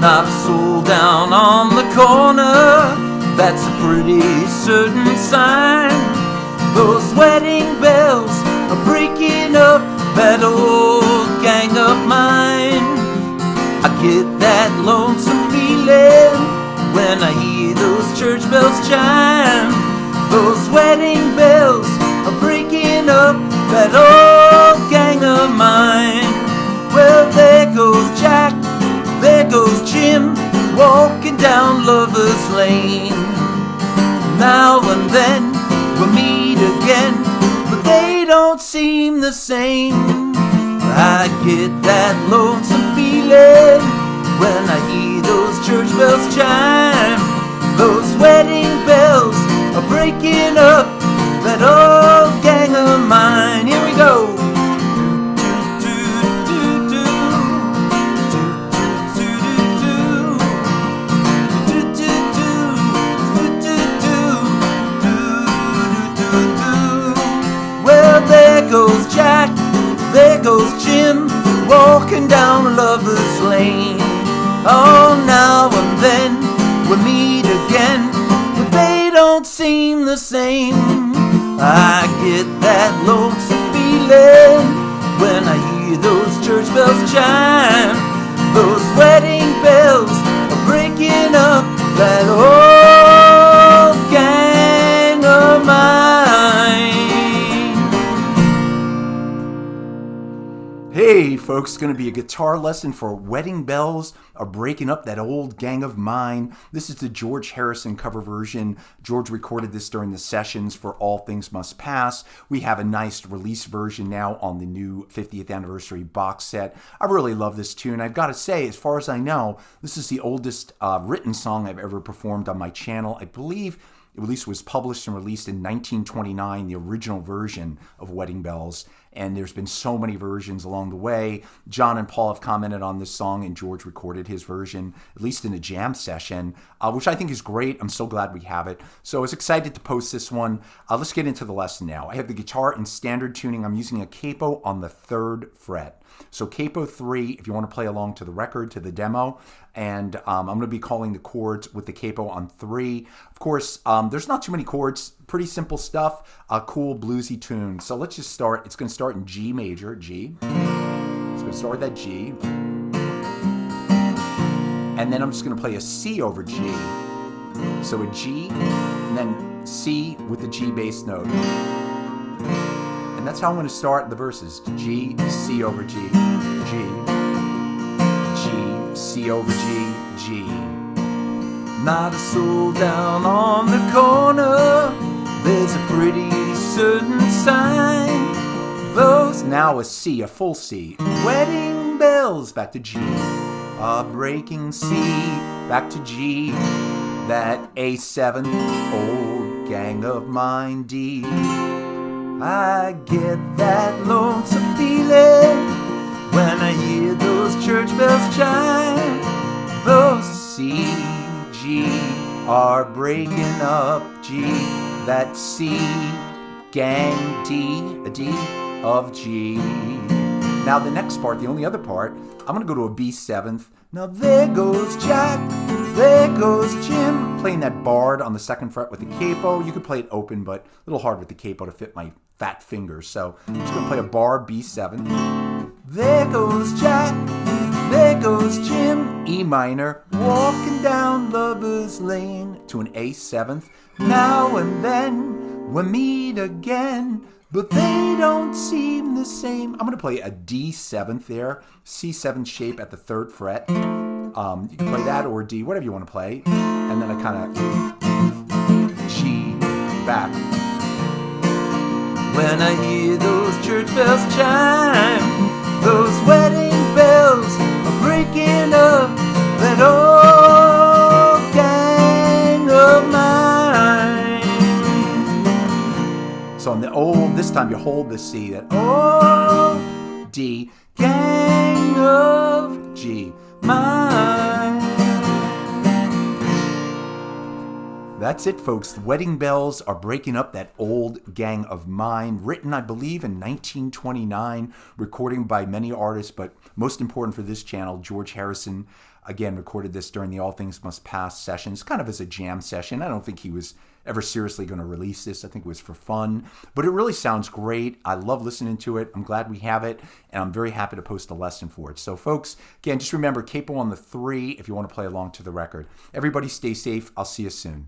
Not a soul down on the corner, that's a pretty certain sign. Those wedding bells are breaking up that old gang of mine. I get that lonesome feeling when I hear those church bells chime. Those wedding bells are breaking up that old gang of mine. Well, there goes Jack, there goes Jim, walking down Lover's Lane. Now and then we'll meet again, but they don't seem the same. I get that lonesome feeling when I hear those church bells chime. Those wedding bells are breaking up that old gang of mine. Here we go. Well, there goes Jack, there goes Jim, walking down Lover's Lane. Oh, now and then we'll meet again, but they don't seem the same. I get that lonesome feeling when I hear those church bells chime. Those wedding bells are breaking up that old gang of mine. Hey folks, it's going to be a guitar lesson for Wedding Bells Are Breaking Up That Old Gang of Mine. This is the George Harrison cover version. George recorded this during the sessions for All Things Must Pass. We have a nice release version now on the new 50th anniversary box set. I really love this tune. I've got to say, as far as I know, this is the oldest written song I've ever performed on my channel. I believe it at least was published and released in 1929, the original version of Wedding Bells. And there's been so many versions along the way. John and Paul have commented on this song, and George recorded his version, at least in a jam session, which I think is great. I'm so glad we have it. So I was excited to post this one. Let's get into the lesson now. I have the guitar in standard tuning. I'm using a capo on the 3rd fret. So capo 3, if you want to play along to the record, to the demo. And I'm going to be calling the chords with the capo on 3. Of course, there's not too many chords. Pretty simple stuff. A cool bluesy tune. So let's just start. It's going to start in G major, G. It's going to start with that G. And then I'm just going to play a C over G. So a G, and then C with the G bass note. And that's how I'm going to start the verses. G, C over G, G, G, C over G, G. Not a soul down on the corner, there's a pretty certain sign. Those, now a C, a full C. Wedding bells, back to G. A breaking C, back to G. That A7, old gang of mine, D. I get that lonesome feeling when I hear those church bells chime. Those C, G are breaking up G. That C, gang D, a D of G. Now the next part, the only other part, I'm going to go to a B7th. Now there goes Jack, there goes Jim. Playing that barred on the 2nd fret with the capo. You could play it open, but a little hard with the capo to fit my fat fingers. So I'm just going to play a bar B7. There goes Jack, there goes Jim, E minor, walking down Lover's Lane to an A7th. Now and then we'll meet again, but they don't seem the same. I'm going to play a D7th there, C7 shape at the 3rd fret. You can play that or D, whatever you want to play. And then I kind of G back. When I hear those church bells chime, those wedding bells are breaking up that old gang of mine. So on the old, this time you hold the C, that old D, gang of G, mine. That's it, folks. The Wedding Bells are breaking up that old gang of mine, written, I believe, in 1929, recording by many artists, but most important for this channel, George Harrison, again, recorded this during the All Things Must Pass sessions, kind of as a jam session. I don't think he was ever seriously going to release this. I think it was for fun, but it really sounds great. I love listening to it. I'm glad we have it, and I'm very happy to post a lesson for it. So folks, again, just remember, capo on the 3 if you want to play along to the record. Everybody stay safe. I'll see you soon.